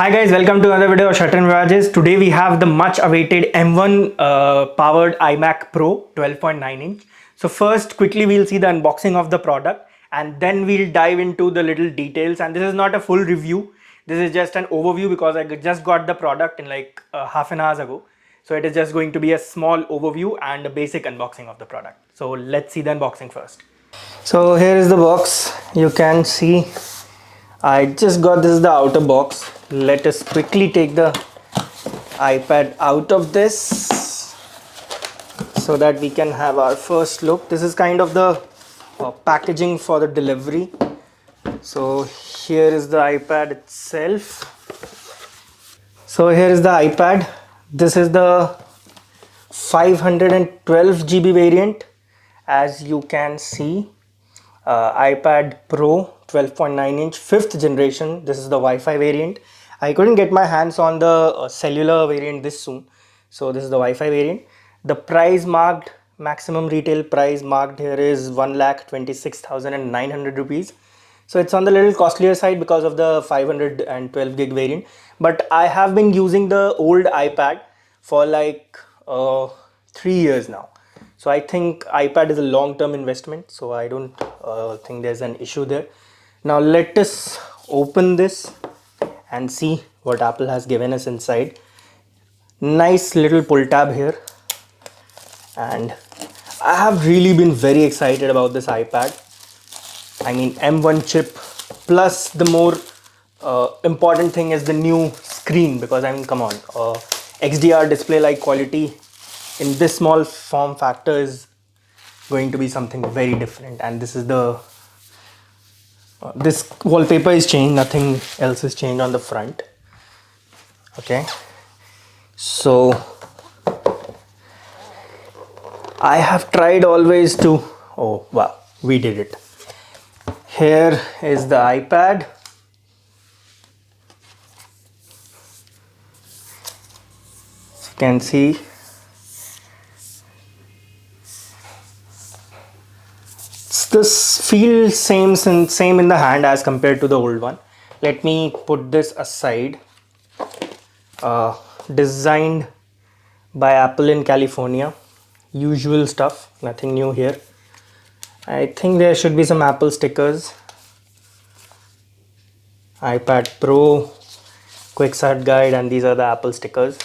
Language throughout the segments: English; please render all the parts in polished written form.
Hi guys, welcome to another video of Shutter and Mirages. Today we have the much awaited M1 powered iMac Pro 12.9 inch. So first quickly we'll see the unboxing of the product and then we'll dive into the little details, and this is not a full review. This is just an overview because I just got the product in like half an hour ago. So it is just going to be a small overview and a basic unboxing of the product. So let's see the unboxing first. So here is the box. You can see I just got this is the outer box. Let us quickly take the iPad out of this so that we can have our first look. This is kind of the packaging for the delivery. So here is the iPad itself. So here is the iPad. This is the 512 GB variant, as you can see. iPad Pro 12.9 inch 5th generation. This is the Wi-Fi variant. I couldn't get my hands on the cellular variant this soon, so this is the Wi-Fi variant. The price marked, maximum retail price marked here is 1,26,900 rupees. So it's on the little costlier side because of the 512 gig variant, but I have been using the old iPad for like 3 years now. So I think iPad is a long-term investment, so I don't think there's an issue there. Now let us open this and see what Apple has given us inside. Nice little pull tab here, and I have really been very excited about this iPad. I mean, M1 chip plus the more important thing is the new screen, because I mean, come on, XDR display like quality in this small form factor is going to be something very different. And this is the this wallpaper is changed, nothing else is changed on the front. Okay, so I have tried always to, oh wow, we did it. Here is the iPad. You can see this feels same in the hand as compared to the old one. Let me put this aside. Designed by Apple in California. Usual stuff, nothing new here. I think there should be some Apple stickers. iPad Pro, quick start guide, and these are the Apple stickers.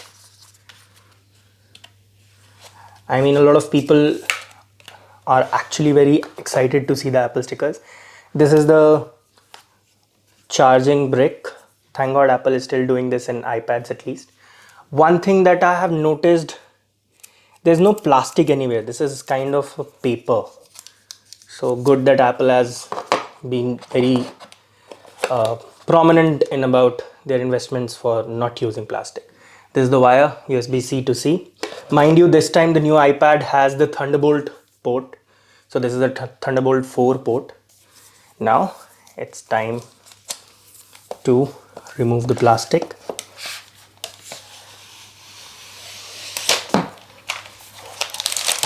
I mean, a lot of people are actually very excited to see the Apple stickers. This is the charging brick. Thank God Apple is still doing this in iPads at least. One thing that I have noticed, there's no plastic anywhere. This is kind of a paper. So good that Apple has been very prominent in about their investments for not using plastic. This is the wire, USB-C to C. Mind you, this time the new iPad has the Thunderbolt port. So this is a Thunderbolt 4 port. Now it's time to remove the plastic.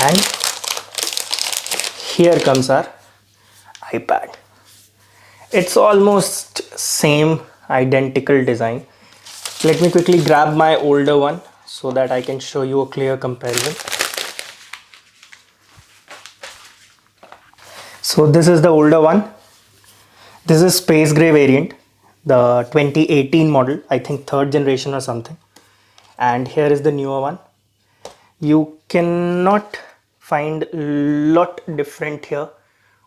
And here comes our iPad. It's almost same identical design. Let me quickly grab my older one so that I can show you a clear comparison. So this is the older one. This is space gray variant, the 2018 model, I think 3rd generation or something. And here is the newer one. You cannot find a lot different here,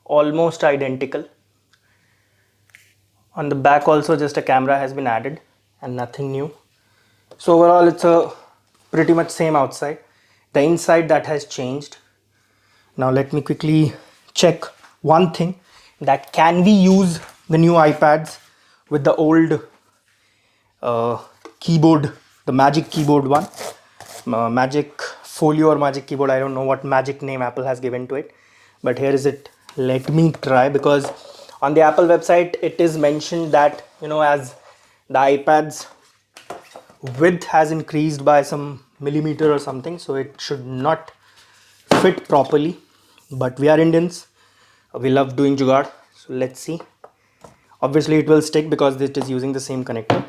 almost identical. On the back also just a camera has been added and nothing new. So overall it's a pretty much same outside. The inside that has changed. Now let me quickly check one thing, that can we use the new iPads with the old keyboard, the Magic Keyboard one, Magic Folio or Magic Keyboard, I don't know what magic name Apple has given to it, but here is it. Let me try, because on the Apple website it is mentioned that, you know, as the iPad's width has increased by some millimeter or something, so it should not fit properly. But we are Indians, we love doing jugaad, so let's see. Obviously it will stick because it is using the same connector.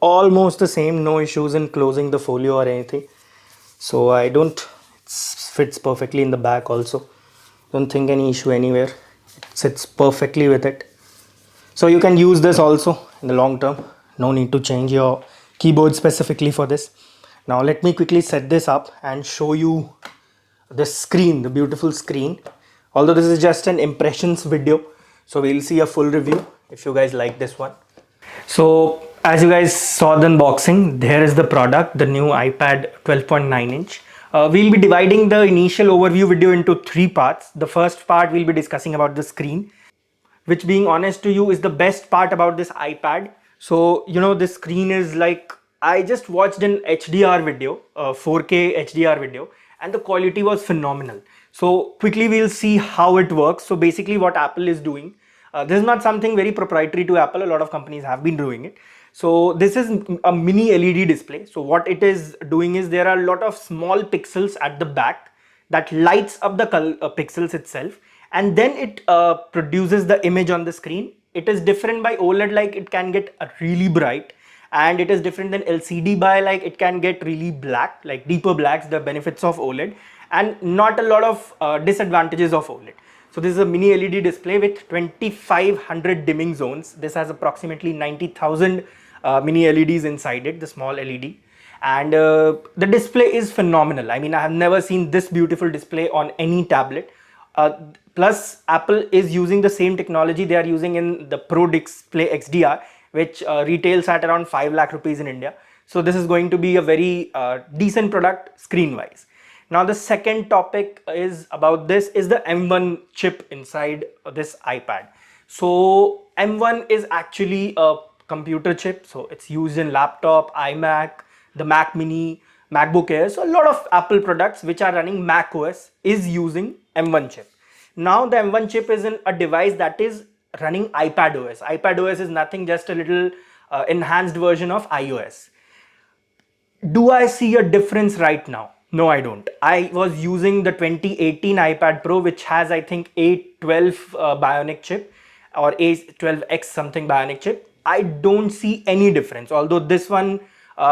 almost the same, no issues in closing the folio or anything. So I don't, it fits perfectly in the back also. Don't think any issue anywhere. It sits perfectly with it. So you can use this also in the long term. No need to change your keyboard specifically for this. Now let me quickly set this up and show you the screen, the beautiful screen. Although this is just an impressions video, so we'll see a full review if you guys like this one. So as you guys saw the unboxing, there is the product, the new iPad 12.9 inch. We'll be dividing the initial overview video into three parts. The first part we'll be discussing about the screen, which, being honest to you, is the best part about this iPad. So you know, this screen is like, I just watched an HDR video, 4K HDR video, and the quality was phenomenal. So quickly we'll see how it works. So basically what Apple is doing, this is not something very proprietary to Apple, a lot of companies have been doing it. So this is a mini LED display. So what it is doing is, there are a lot of small pixels at the back that lights up the pixels itself, and then it produces the image on the screen. It is different by OLED, like it can get really bright, and it is different than LCD by, like it can get really black, like deeper blacks, the benefits of OLED, and not a lot of disadvantages of OLED. So this is a mini LED display with 2500 dimming zones. This has approximately 90,000 mini LEDs inside it, the small LED. And the display is phenomenal. I mean, I have never seen this beautiful display on any tablet. Plus, Apple is using the same technology they are using in the Pro Display XDR, which retails at around 5 lakh rupees in India. So this is going to be a very decent product screen wise. Now the second topic is about this is the M1 chip inside this iPad. So M1 is actually a computer chip. So it's used in laptop, iMac, the Mac Mini, MacBook Air. So a lot of Apple products which are running Mac OS is using M1 chip. Now the M1 chip is in a device that is running iPad OS. iPad OS is nothing, just a little enhanced version of iOS. Do I see a difference right now? No, I don't. I was using the 2018 iPad Pro, which has, I think, A12 Bionic chip or A12X something Bionic chip. I don't see any difference. Although this one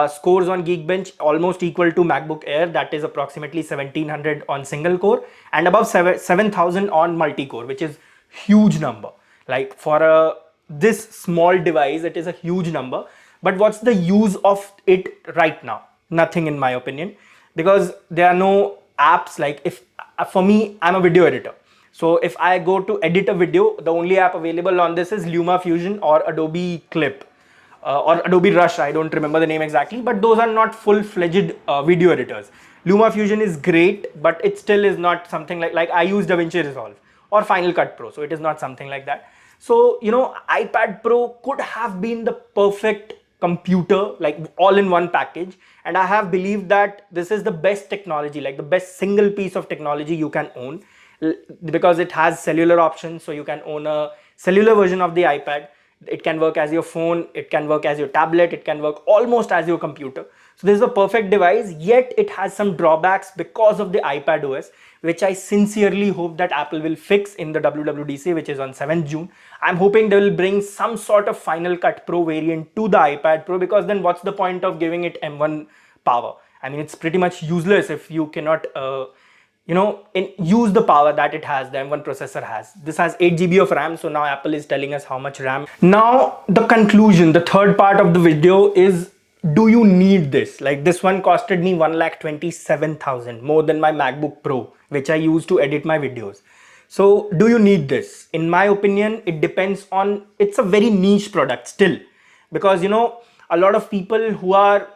scores on Geekbench almost equal to MacBook Air, that is approximately 1700 on single core and above 7000 on multi-core, which is huge number. Like for this small device, it is a huge number. But what's the use of it right now? Nothing, in my opinion, because there are no apps. Like, if for me, I'm a video editor. So if I go to edit a video, the only app available on this is LumaFusion or Adobe Clip or Adobe Rush. I don't remember the name exactly, but those are not full-fledged video editors. LumaFusion is great, but it still is not something like I use DaVinci Resolve or Final Cut Pro. So it is not something like that. So, you know, iPad Pro could have been the perfect computer, like all in one package. And I have believed that this is the best technology, like the best single piece of technology you can own, because it has cellular options. So you can own a cellular version of the iPad. It can work as your phone, it can work as your tablet, it can work almost as your computer. So this is a perfect device, yet it has some drawbacks because of the iPad OS, which I sincerely hope that Apple will fix in the WWDC, which is on 7th June. I'm hoping they will bring some sort of Final Cut Pro variant to the iPad Pro, because then what's the point of giving it M1 power? I mean, it's pretty much useless if you cannot use the power that it has, the M1 processor has. This has 8 GB of RAM, so now Apple is telling us how much RAM. Now the conclusion, the third part of the video is, do you need this? Like, this one costed me 1,27,000, more than my MacBook Pro, which I use to edit my videos. So do you need this? In my opinion, it depends on, it's a very niche product still, because you know, a lot of people who are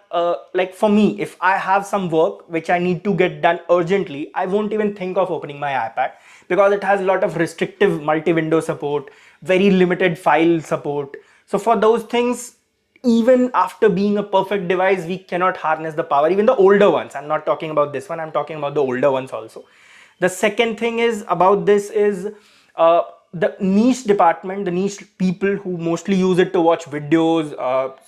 like, for me, if I have some work which I need to get done urgently, I won't even think of opening my iPad, because it has a lot of restrictive multi-window support, very limited file support. So for those things, even after being a perfect device, we cannot harness the power. Even the older ones, I'm not talking about this one, I'm talking about the older ones also. The second thing is about this is the niche department, the niche people who mostly use it to watch videos,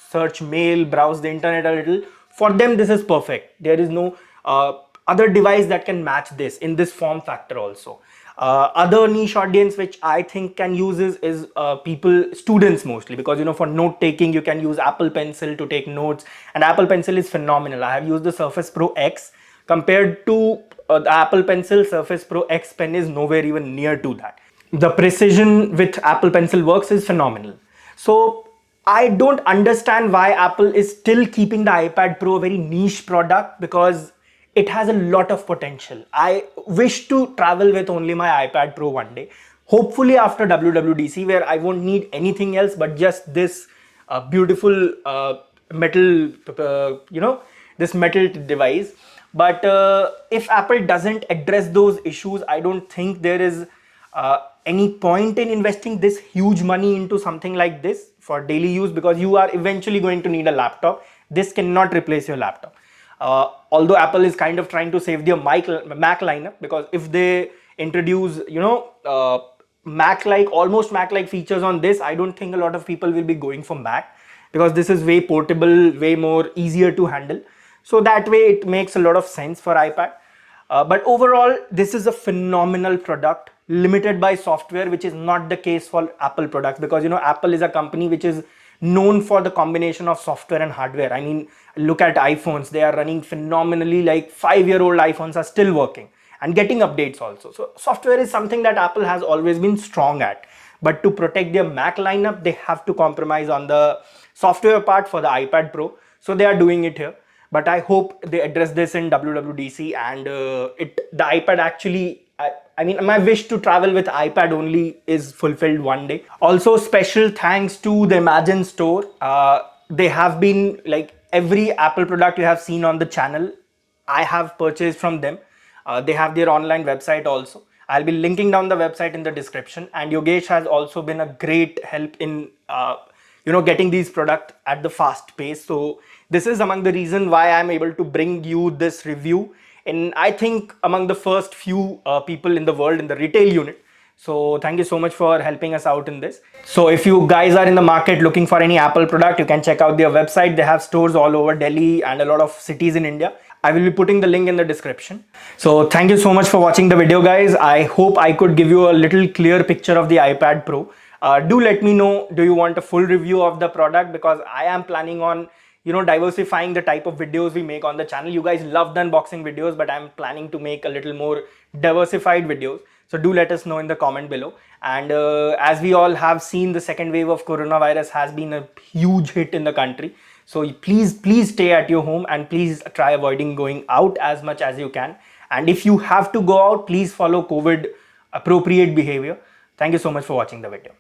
search mail, browse the internet a little. For them, this is perfect. There is no other device that can match this in this form factor also. Other niche audience which I think can use is people, students mostly, because for note taking you can use Apple Pencil to take notes, and Apple Pencil is phenomenal. I have used the Surface Pro X. Compared to the Apple Pencil, Surface Pro X Pen is nowhere even near to that. The precision with Apple Pencil works is phenomenal. So I don't understand why Apple is still keeping the iPad Pro a very niche product, because it has a lot of potential. I wish to travel with only my iPad Pro one day. Hopefully after WWDC, where I won't need anything else but just this beautiful metal, this metal device. But if Apple doesn't address those issues, I don't think there is any point in investing this huge money into something like this for daily use, because you are eventually going to need a laptop. This cannot replace your laptop. Although Apple is kind of trying to save their Mac lineup, because if they introduce Mac-like, almost Mac-like features on this, I don't think a lot of people will be going for Mac, because this is way portable, way more easier to handle. So that way it makes a lot of sense for iPad. But overall, this is a phenomenal product, limited by software, which is not the case for Apple products, because Apple is a company which is known for the combination of software and hardware. I mean, look at iPhones, they are running phenomenally. Like 5-year-old iPhones are still working and getting updates also. So software is something that Apple has always been strong at, but to protect their Mac lineup, they have to compromise on the software part for the iPad Pro. So they are doing it here. But I hope they address this in WWDC, and the iPad actually, I mean, my wish to travel with iPad only is fulfilled one day. Also, special thanks to the Imagine Store. They have been, like, every Apple product you have seen on the channel, I have purchased from them. They have their online website also. I'll be linking down the website in the description. And Yogesh has also been a great help in getting these products at the fast pace. So this is among the reason why I'm able to bring you this review, and I think among the first few people in the world in the retail unit. So thank you so much for helping us out in this. So if you guys are in the market looking for any Apple product, you can check out their website. They have stores all over Delhi and a lot of cities in India. I will be putting the link in the description. So thank you so much for watching the video, guys. I hope I could give you a little clear picture of the iPad Pro. Do let me know, do you want a full review of the product, because I am planning on diversifying the type of videos we make on the channel. You guys love the unboxing videos, but I'm planning to make a little more diversified videos. So do let us know in the comment below. And as we all have seen, the second wave of coronavirus has been a huge hit in the country. So please stay at your home, and please try avoiding going out as much as you can. And if you have to go out, please follow COVID appropriate behavior. Thank you so much for watching the video.